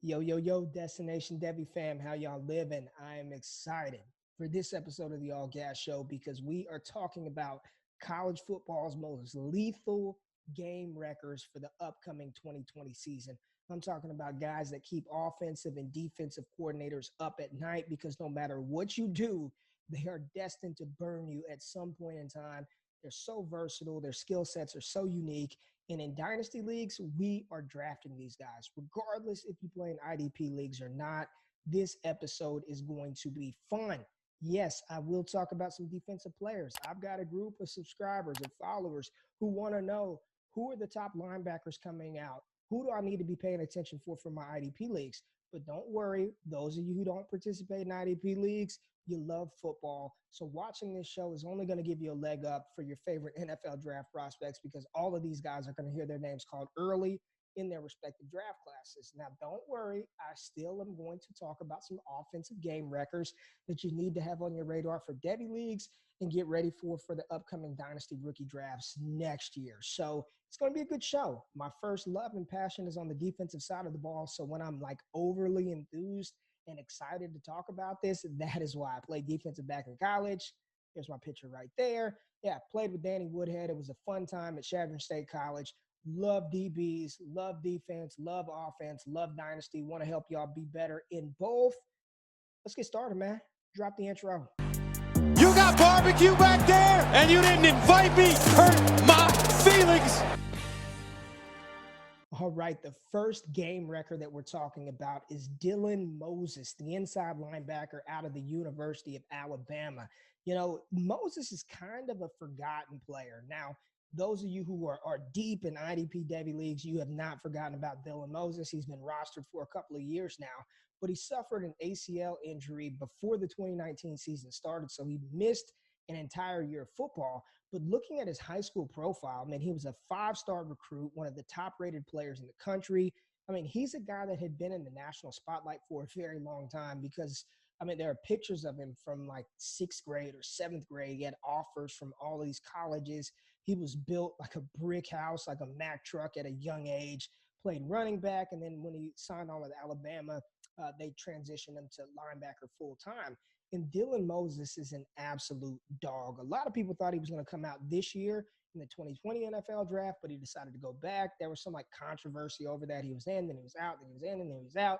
Yo, yo, yo, Destination Debbie fam, how y'all living? I am excited for this episode of the All Gas Show because we are talking about college football's most lethal game wreckers for the upcoming 2020 season. I'm talking about guys that keep offensive and defensive coordinators up at night because no matter what you do, they are destined to burn you at some point in time. They're so versatile, their skill sets are so unique, and in dynasty leagues, we are drafting these guys. Regardless if you play in IDP leagues or not, this episode is going to be fun. Yes, I will talk about some defensive players. I've got a group of subscribers and followers who want to know who are the top linebackers coming out? Who do I need to be paying attention for my IDP leagues? But don't worry, those of you who don't participate in IDP leagues, you love football. So watching this show is only going to give you a leg up for your favorite NFL draft prospects because all of these guys are going to hear their names called early in their respective draft classes. Now, don't worry, I still am going to talk about some offensive game wreckers that you need to have on your radar for Debbie leagues and get ready for the upcoming Dynasty rookie drafts next year. So it's going to be a good show. My first love and passion is on the defensive side of the ball. So when I'm like overly enthused and excited to talk about this, that is why I played defensive back in college. Here's my picture right there. Yeah, played with Danny Woodhead. It was a fun time at Chadron State College. Love DBs, love defense, love offense, love dynasty. Want to help y'all be better in both. Let's get started, man. Drop the intro. You got barbecue back there, and you didn't invite me. Hurt my feelings. All right, the first game record that we're talking about is Dylan Moses, the inside linebacker out of the University of Alabama. You know, Moses is kind of a forgotten player. Now, those of you who are deep in IDP Debbie leagues, you have not forgotten about Dylan Moses. He's been rostered for a couple of years now, but he suffered an ACL injury before the 2019 season started, so he missed an entire year of football. But looking at his high school profile, man, he was a five-star recruit, one of the top-rated players in the country. I mean, he's a guy that had been in the national spotlight for a very long time because, I mean, there are pictures of him from like sixth grade or seventh grade. He had offers from all of these colleges. He was built like a brick house, like a Mack truck at a young age, played running back. And then when he signed on with Alabama, they transitioned him to linebacker full-time. And Dylan Moses is an absolute dog. A lot of people thought he was going to come out this year in the 2020 NFL draft, but he decided to go back. There was some like controversy over that. He was in, then he was out, then he was in, and then he was out.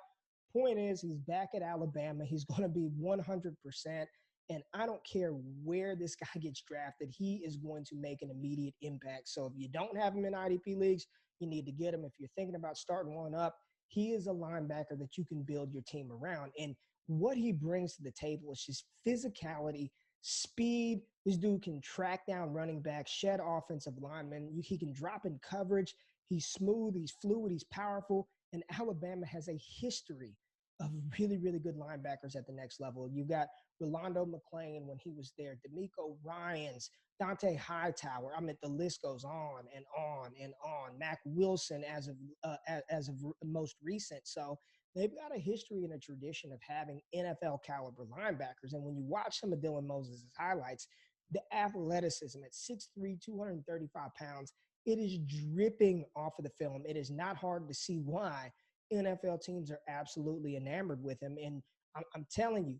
Point is, he's back at Alabama. He's going to be 100%. And I don't care where this guy gets drafted. He is going to make an immediate impact. So if you don't have him in IDP leagues, you need to get him. If you're thinking about starting one up, he is a linebacker that you can build your team around. And what he brings to the table is just physicality, speed. This dude can track down running backs, shed offensive linemen. He can drop in coverage. He's smooth. He's fluid. He's powerful. And Alabama has a history of really, really good linebackers at the next level. You got Rolando McClain when he was there, D'Amico Ryans, Dante Hightower. I mean, the list goes on and on and on. Mac Wilson as of most recent. So they've got a history and a tradition of having NFL caliber linebackers. And when you watch some of Dylan Moses' highlights, the athleticism at 6'3", 235 pounds, it is dripping off of the film. It is not hard to see why NFL teams are absolutely enamored with him. And I'm telling you,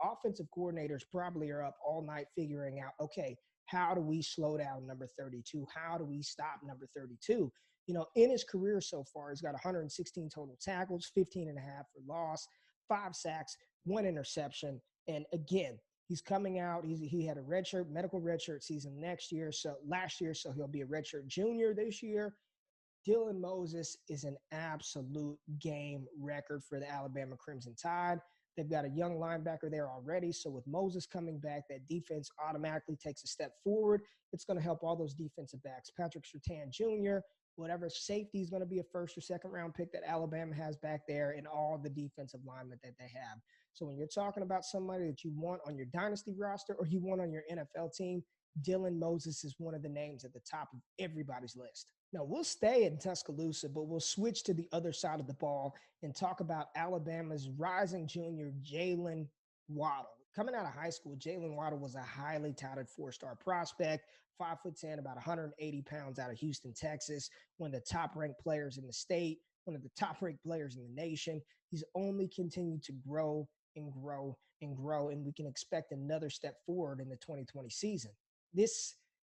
offensive coordinators probably are up all night figuring out, okay, how do we slow down number 32? How do we stop number 32? You know, in his career so far, he's got 116 total tackles, 15 and a half for loss, 5 sacks, 1 interception. And again, he's coming out. He had a medical redshirt season last year, so he'll be a redshirt junior this year. Dylan Moses is an absolute game record for the Alabama Crimson Tide. They've got a young linebacker there already. So with Moses coming back, that defense automatically takes a step forward. It's going to help all those defensive backs. Patrick Surtain Jr., whatever safety is going to be a first or second round pick that Alabama has back there, and all the defensive linemen that they have. So when you're talking about somebody that you want on your dynasty roster or you want on your NFL team, Dylan Moses is one of the names at the top of everybody's list. Now, we'll stay in Tuscaloosa, but we'll switch to the other side of the ball and talk about Alabama's rising junior, Jaylen Waddle. Coming out of high school, Jaylen Waddle was a highly touted 4-star prospect, 5'10", about 180 pounds out of Houston, Texas, one of the top-ranked players in the state. one of the top-ranked players in the nation. He's only continued to grow and grow and grow, and we can expect another step forward in the 2020 season.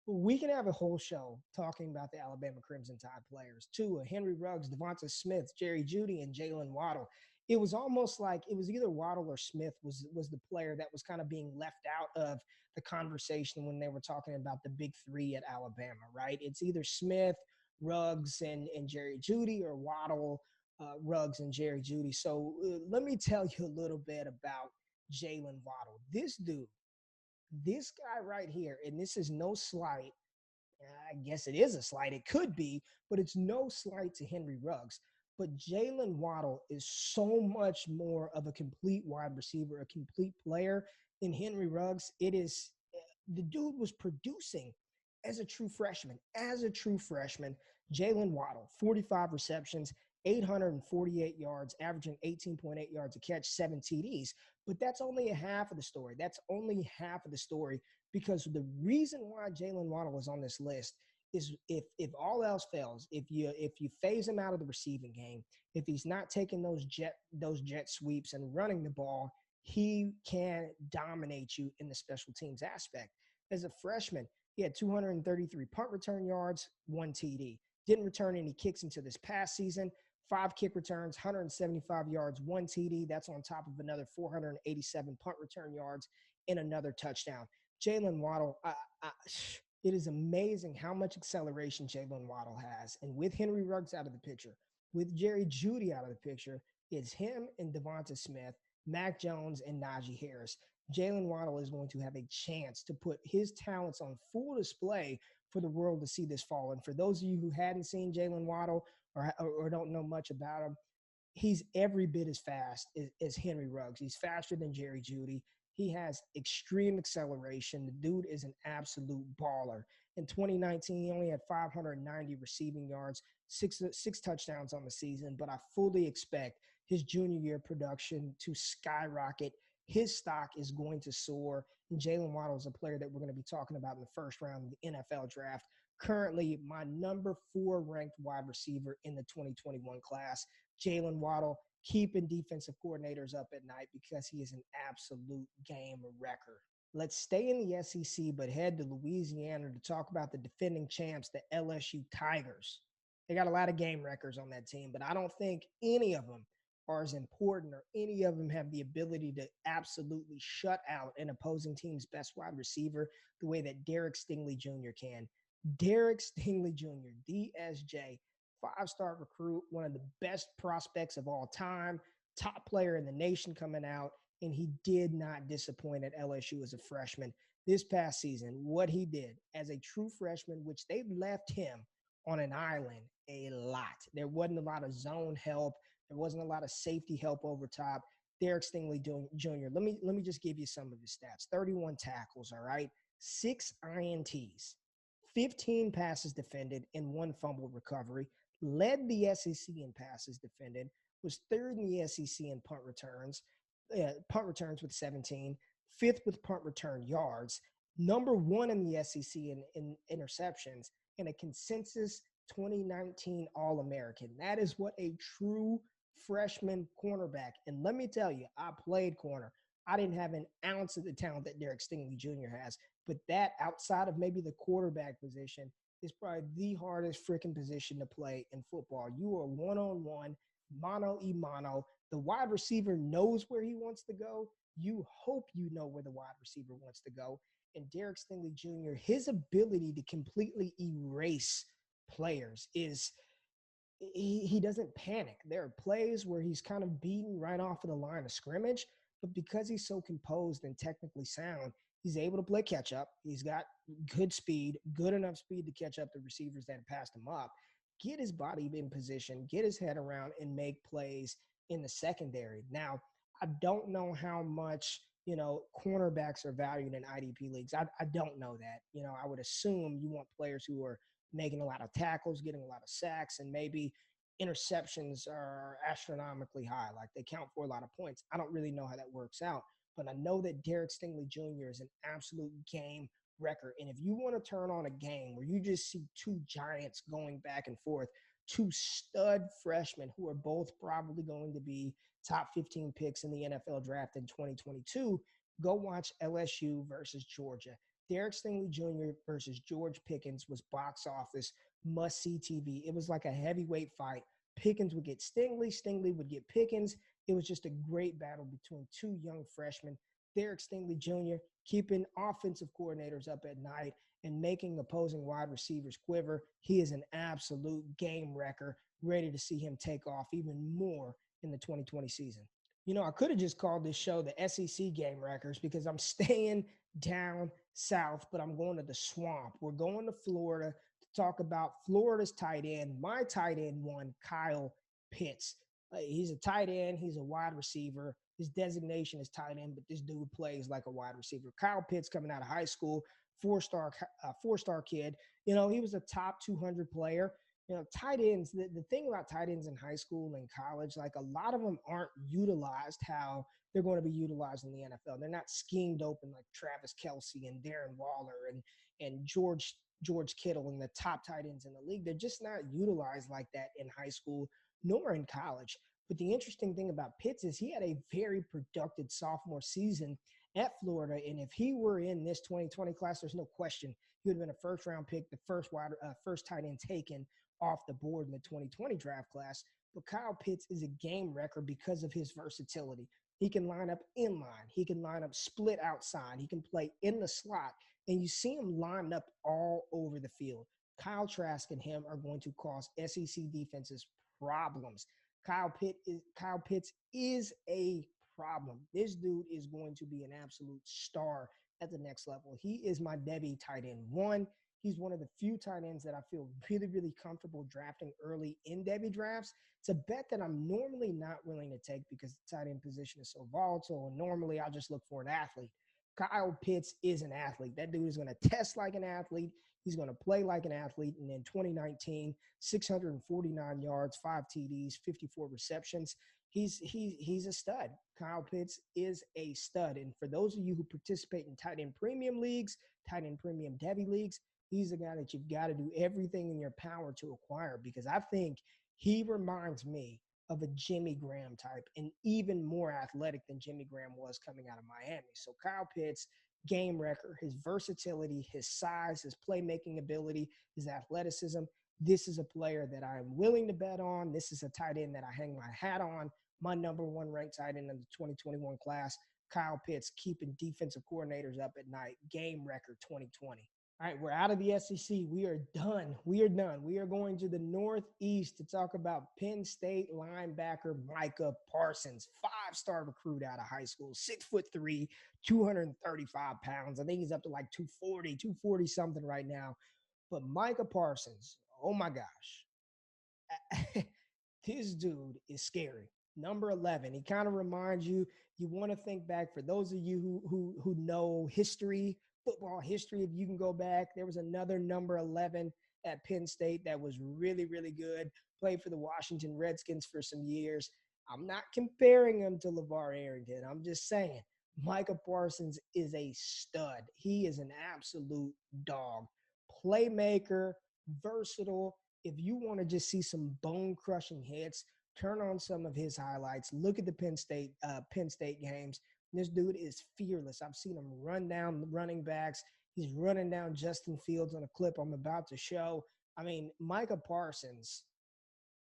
We can have a whole show talking about the Alabama Crimson Tide players. Tua, Henry Ruggs, Devonta Smith, Jerry Jeudy, and Jaylen Waddle. It was almost like it was either Waddle or Smith was the player that was kind of being left out of the conversation when they were talking about the big three at Alabama, right? It's either Smith, Ruggs, and Jerry Jeudy, or Waddle, Ruggs, and Jerry Jeudy. So let me tell you a little bit about Jaylen Waddle. This guy right here, and this is no slight. I guess it is a slight. It could be, but it's no slight to Henry Ruggs. But Jaylen Waddle is so much more of a complete wide receiver, a complete player than Henry Ruggs. The dude was producing as a true freshman. Jaylen Waddle, 45 receptions, 848 yards, averaging 18.8 yards a catch, 7 TDs. But that's only a half of the story. Because the reason why Jaylen Waddle is on this list is if all else fails, if you phase him out of the receiving game, if he's not taking those jet sweeps and running the ball, he can dominate you in the special teams aspect. As a freshman, he had 233 punt return yards, 1 TD. Didn't return any kicks until this past season. 5 kick returns, 175 yards, 1 TD. That's on top of another 487 punt return yards and another touchdown. Jaylen Waddle, it is amazing how much acceleration Jaylen Waddle has. And with Henry Ruggs out of the picture, with Jerry Jeudy out of the picture, it's him and Devonta Smith, Mac Jones, and Najee Harris. Jaylen Waddle is going to have a chance to put his talents on full display for the world to see this fall. And for those of you who hadn't seen Jaylen Waddle or don't know much about him, he's every bit as fast as Henry Ruggs. He's faster than Jerry Jeudy. He has extreme acceleration. The dude is an absolute baller. In 2019, he only had 590 receiving yards, six touchdowns on the season, but I fully expect his junior year production to skyrocket. His stock is going to soar. And Jaylen Waddle is a player that we're going to be talking about in the first round of the NFL draft. Currently, my number 4 ranked wide receiver in the 2021 class, Jaylen Waddle, keeping defensive coordinators up at night because he is an absolute game wrecker. Let's stay in the SEC, but head to Louisiana to talk about the defending champs, the LSU Tigers. They got a lot of game wreckers on that team, but I don't think any of them are as important or any of them have the ability to absolutely shut out an opposing team's best wide receiver the way that Derek Stingley Jr. can. Derek Stingley Jr., DSJ, 5-star recruit, one of the best prospects of all time, top player in the nation coming out, and he did not disappoint at LSU as a freshman. This past season, what he did as a true freshman, which they left him on an island a lot. There wasn't a lot of zone help. There wasn't a lot of safety help over top. Derek Stingley Jr., let me just give you some of his stats. 31 tackles, all right? 6 INTs, 15 passes defended, and 1 fumble recovery. Led the SEC in passes defended, was 3rd in the SEC in punt returns with 17, 5th with punt return yards, number 1 in the SEC in interceptions, and a consensus 2019 All-American. That is what a true freshman cornerback. And let me tell you, I played corner. I didn't have an ounce of the talent that Derek Stingley Jr. has, but that outside of maybe the quarterback position is probably the hardest freaking position to play in football. You are one-on-one, mano-a-mano. The wide receiver knows where he wants to go. You hope you know where the wide receiver wants to go. And Derek Stingley Jr., his ability to completely erase players is he doesn't panic. There are plays where he's kind of beaten right off of the line of scrimmage, but because he's so composed and technically sound, he's able to play catch up. He's got good speed, good enough speed to catch up the receivers that passed him up, get his body in position, get his head around, and make plays in the secondary. Now, I don't know how much, cornerbacks are valued in IDP leagues. I don't know that. I would assume you want players who are making a lot of tackles, getting a lot of sacks, and maybe interceptions are astronomically high. Like they count for a lot of points. I don't really know how that works out, but I know that Derek Stingley Jr. is an absolute game wrecker. And if you want to turn on a game where you just see 2 giants going back and forth, two stud freshmen who are both probably going to be top 15 picks in the NFL draft in 2022. Go watch LSU versus Georgia. Derek Stingley Jr. versus George Pickens was box office must-see TV. It was like a heavyweight fight. Pickens would get Stingley, Stingley would get Pickens. It was just a great battle between two young freshmen. Derek Stingley Jr. keeping offensive coordinators up at night and making opposing wide receivers quiver. He is an absolute game wrecker, ready to see him take off even more in the 2020 season. You know, I could have just called this show the SEC Game Wreckers because I'm staying down south, but I'm going to the swamp. We're going to Florida to talk about Florida's tight end, my tight end one, Kyle Pitts. He's a tight end. He's a wide receiver. His designation is tight end, but this dude plays like a wide receiver. Kyle Pitts coming out of high school, four-star kid. You know, he was a top 200 player. You know, tight ends, the thing about tight ends in high school and college, like a lot of them aren't utilized how they're going to be utilized in the NFL. They're not schemed open like Travis Kelce and Darren Waller and George Kittle and the top tight ends in the league. They're just not utilized like that in high school nor in college. But the interesting thing about Pitts is he had a very productive sophomore season at Florida. And if he were in this 2020 class, there's no question he would have been a first-round pick, the first tight end taken off the board in the 2020 draft class. But Kyle Pitts is a game wrecker because of his versatility. He can line up in line. He can line up split outside. He can play in the slot. And you see him lined up all over the field. Kyle Trask and him are going to cause SEC defenses problems. Kyle Pitts is a problem. This dude is going to be an absolute star at the next level. He is my Devy tight end one. He's one of the few tight ends that I feel really, really comfortable drafting early in Devy drafts. It's a bet that I'm normally not willing to take because the tight end position is so volatile, and normally I'll just look for an athlete. Kyle Pitts is an athlete. That dude is going to test like an athlete. He's going to play like an athlete. And in 2019, 649 yards, 5 TDs, 54 receptions. He's a stud. Kyle Pitts is a stud. And for those of you who participate in tight end premium leagues, tight end premium Devy leagues, he's a guy that you've got to do everything in your power to acquire because I think he reminds me of a Jimmy Graham type and even more athletic than Jimmy Graham was coming out of Miami. So Kyle Pitts, game wrecker, his versatility, his size, his playmaking ability, his athleticism. This is a player that I'm willing to bet on. This is a tight end that I hang my hat on. My number one ranked tight end in the 2021 class, Kyle Pitts, keeping defensive coordinators up at night. Game record 2020. All right, we're out of the SEC. We are done. We are done. We are going to the Northeast to talk about Penn State linebacker Micah Parsons, 5-star recruit out of high school, 6'3", 235 pounds. I think he's up to like 240 something right now. But Micah Parsons, oh my gosh, this dude is scary. Number 11. He kind of reminds you want to think back for those of you who know history, football history. If you can go back, there was another number 11 at Penn State that was really, really good. Played for the Washington Redskins for some years. I'm not comparing him to LeVar Arrington. I'm just saying Micah Parsons is a stud. He is an absolute dog. Playmaker, versatile. If you want to just see some bone-crushing hits, turn on some of his highlights. Look at the Penn State games. This dude is fearless. I've seen him run down running backs. He's running down Justin Fields on a clip I'm about to show. I mean, Micah Parsons,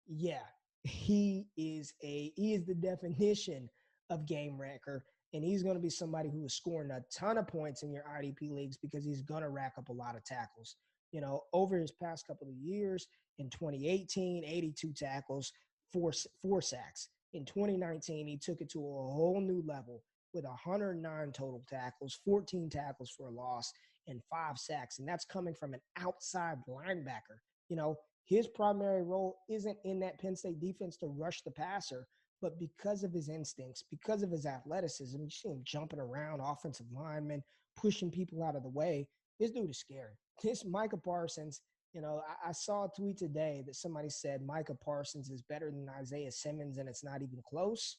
yeah, he is the definition of game wrecker, and he's going to be somebody who is scoring a ton of points in your IDP leagues because he's going to rack up a lot of tackles. You know, over his past couple of years, in 2018, 82 tackles, four sacks. In 2019, he took it to a whole new level with 109 total tackles, 14 tackles for a loss, and 5 sacks. And that's coming from an outside linebacker. You know, his primary role isn't in that Penn State defense to rush the passer, but because of his instincts, because of his athleticism, you see him jumping around offensive linemen, pushing people out of the way. This dude is scary. This Micah Parsons, you know, I saw a tweet today that somebody said Micah Parsons is better than Isaiah Simmons, and it's not even close.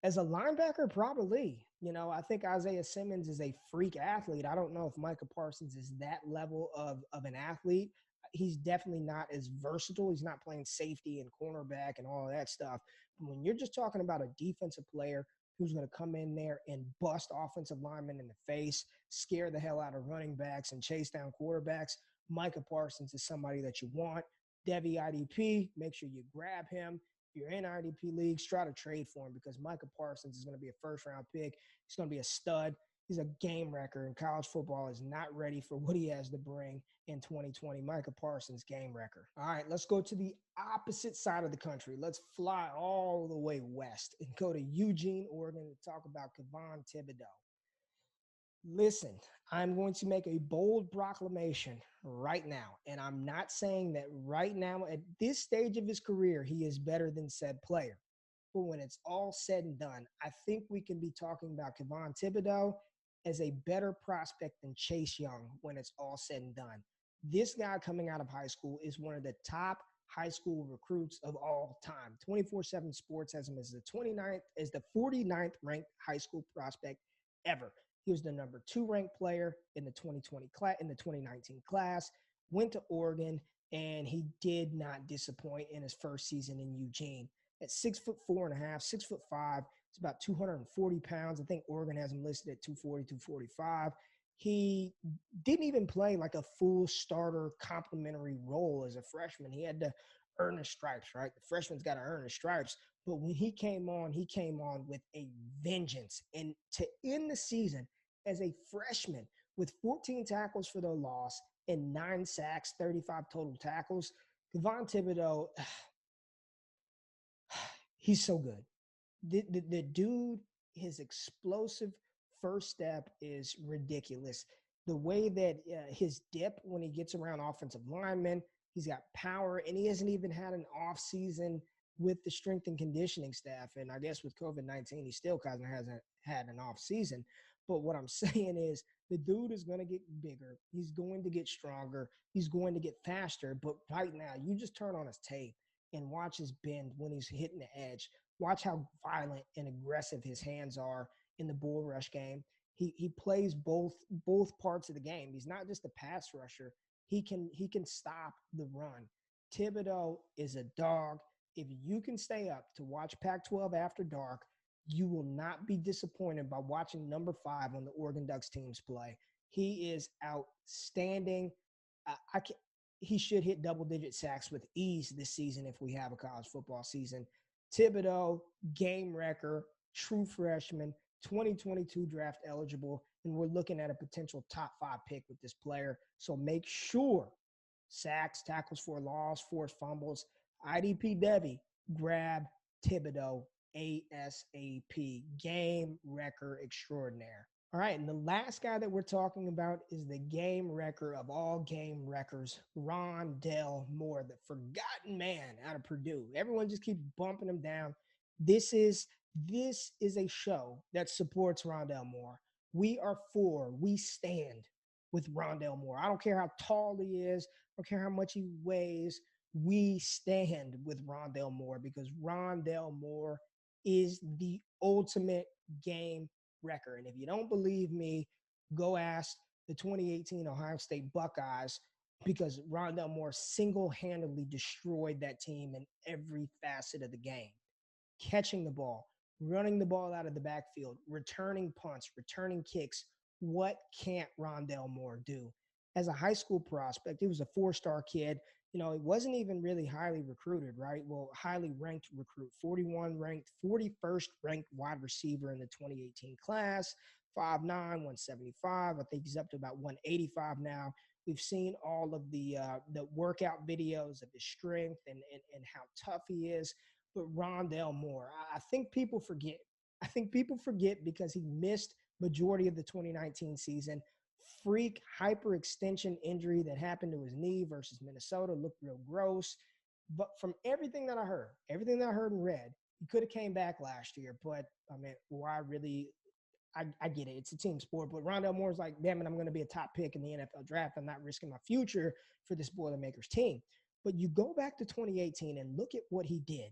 As a linebacker, probably. You know, I think Isaiah Simmons is a freak athlete. I don't know if Micah Parsons is that level of an athlete. he's definitely not as versatile. He's not playing safety and cornerback and all of that stuff. But when you're just talking about a defensive player who's going to come in there and bust offensive linemen in the face, scare the hell out of running backs, and chase down quarterbacks, Micah Parsons is somebody that you want. Devi IDP, make sure you grab him. If you're in IDP leagues, try to trade for him because Micah Parsons is going to be a first-round pick. He's going to be a stud. He's a game wrecker, and college football is not ready for what he has to bring in 2020. Micah Parsons, game wrecker. All right, let's go to the opposite side of the country. Let's fly all the way west and go to Eugene, Oregon to talk about Kayvon Thibodeaux. Listen, I'm going to make a bold proclamation right now, and I'm not saying that right now at this stage of his career he is better than said player. But when it's all said and done, I think we can be talking about Kayvon Thibodeaux as a better prospect than Chase Young when it's all said and done. This guy coming out of high school is one of the top high school recruits of all time. 24/7 Sports has him as the 49th ranked high school prospect ever. He was the number 2 ranked player in the 2019 class, went to Oregon, and he did not disappoint in his first season in Eugene. At 6'4.5", 6'5", it's about 240 pounds. I think Oregon has him listed at 240, 245. He didn't even play like a full starter complimentary role as a freshman. He had to earn his stripes, right? The freshman's got to earn his stripes. But when he came on with a vengeance. And to end the season as a freshman with 14 tackles for the loss and 9 sacks, 35 total tackles, Kayvon Thibodeaux, he's so good. The dude, his explosive first step is ridiculous. The way that his dip when he gets around offensive linemen, he's got power, and he hasn't even had an off season with the strength and conditioning staff. And I guess with COVID-19, he still hasn't had an off season. But what I'm saying is the dude is going to get bigger. He's going to get stronger. He's going to get faster. But right now, you just turn on his tape and watch his bend when he's hitting the edge. Watch how violent and aggressive his hands are in the bull rush game. He plays both parts of the game. He's not just a pass rusher. He can stop the run. Thibodeaux is a dog. If you can stay up to watch Pac-12 After Dark, you will not be disappointed by watching number 5 on the Oregon Ducks teams play. He is outstanding. He should hit double-digit sacks with ease this season if we have a college football season. Thibodeaux, game wrecker, true freshman, 2022 draft eligible, and we're looking at a potential top 5 pick with this player. So make sure sacks, tackles for a loss, forced fumbles, IDP Devi, grab Thibodeaux ASAP. Game wrecker extraordinaire. All right, and the last guy that we're talking about is the game wrecker of all game wreckers, Rondale Moore, the forgotten man out of Purdue. Everyone just keeps bumping him down. This is a show that supports Rondale Moore. We stand with Rondale Moore. I don't care how tall he is. I don't care how much he weighs. We stand with Rondale Moore because Rondale Moore is the ultimate game wrecker. And if you don't believe me, go ask the 2018 Ohio State Buckeyes because Rondale Moore single-handedly destroyed that team in every facet of the game. Catching the ball, running the ball out of the backfield, returning punts, returning kicks. What can't Rondale Moore do? As a high school prospect, he was a 4-star kid. You know, it wasn't even really highly recruited, right? Well, highly ranked recruit, 41st ranked wide receiver in the 2018 class, 5'9", 175. I think he's up to about 185 now. We've seen all of the workout videos of his strength and how tough he is. But Rondale Moore, I think people forget. I think people forget because he missed majority of the 2019 season. Freak hyperextension injury that happened to his knee versus Minnesota looked real gross. But from everything that I heard and read, he could have came back last year. But I mean, I get it. It's a team sport. But Rondale Moore's like, damn it, I'm going to be a top pick in the NFL draft. I'm not risking my future for this Boilermakers team. But you go back to 2018 and look at what he did.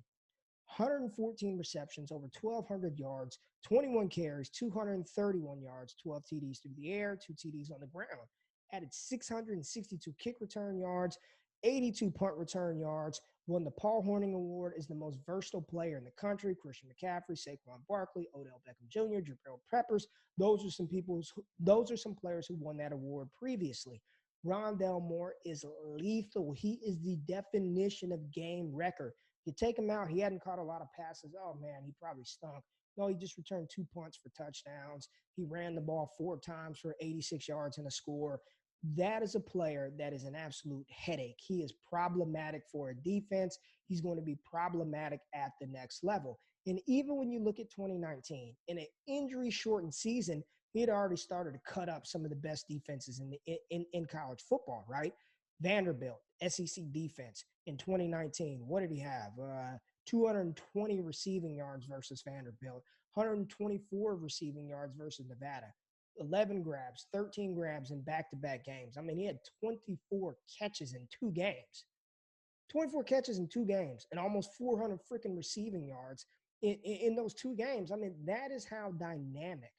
114 receptions, over 1,200 yards, 21 carries, 231 yards, 12 TDs through the air, 2 TDs on the ground. Added 662 kick return yards, 82 punt return yards, won the Paul Hornung Award as the most versatile player in the country. Christian McCaffrey, Saquon Barkley, Odell Beckham Jr., Jabril Peppers. Those are some players who won that award previously. Rondale Moore is lethal. He is the definition of game record. You take him out, he hadn't caught a lot of passes. Oh, man, he probably stunk. No, he just returned 2 punts for touchdowns. He ran the ball 4 times for 86 yards and a score. That is a player that is an absolute headache. He is problematic for a defense. He's going to be problematic at the next level. And even when you look at 2019, in an injury-shortened season, he had already started to cut up some of the best defenses in college football, right? Vanderbilt, SEC defense in 2019. What did he have? 220 receiving yards versus Vanderbilt, 124 receiving yards versus Nevada, 11 grabs, 13 grabs in back-to-back games. I mean, he had 24 catches in 2 games. 24 catches in 2 games and almost 400 freaking receiving yards in those 2 games. I mean, that is how dynamic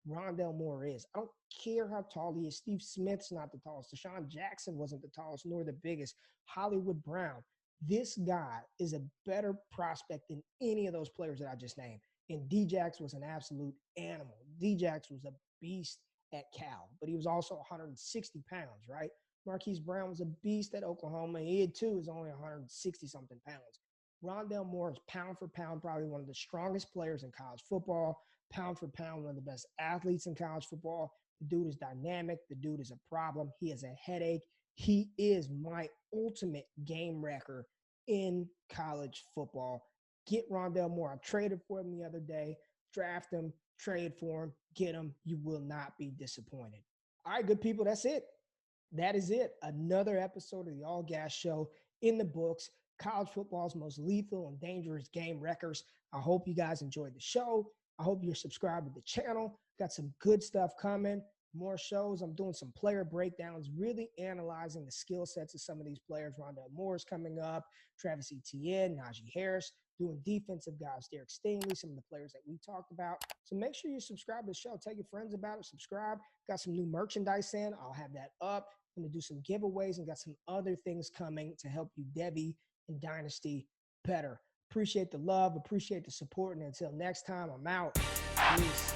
Rondale Moore is. I don't care how tall he is. Steve Smith's not the tallest. Deshaun Jackson wasn't the tallest nor the biggest. Hollywood Brown. This guy is a better prospect than any of those players that I just named. And D-Jax was an absolute animal. D-Jax was a beast at Cal, but he was also 160 pounds, right? Marquise Brown was a beast at Oklahoma. He too is only 160-something pounds. Rondale Moore is pound for pound probably one of the strongest players in college football. Pound for pound, one of the best athletes in college football. The dude is dynamic. The dude is a problem. He is a headache. He is my ultimate game wrecker in college football. Get Rondale Moore. I traded for him the other day. Draft him, trade for him, get him. You will not be disappointed. All right, good people, that's it. That is it. Another episode of the All Gas Show in the books. College football's most lethal and dangerous game wreckers. I hope you guys enjoyed the show. I hope you're subscribed to the channel. Got some good stuff coming. More shows. I'm doing some player breakdowns, really analyzing the skill sets of some of these players. Rondale Moore is coming up. Travis Etienne, Najee Harris. Doing defensive guys, Derek Stingley, some of the players that we talked about. So make sure you subscribe to the show. Tell your friends about it. Subscribe. Got some new merchandise in. I'll have that up. I'm going to do some giveaways and got some other things coming to help you Devy and Dynasty better. Appreciate the love. Appreciate the support. And until next time, I'm out. Peace.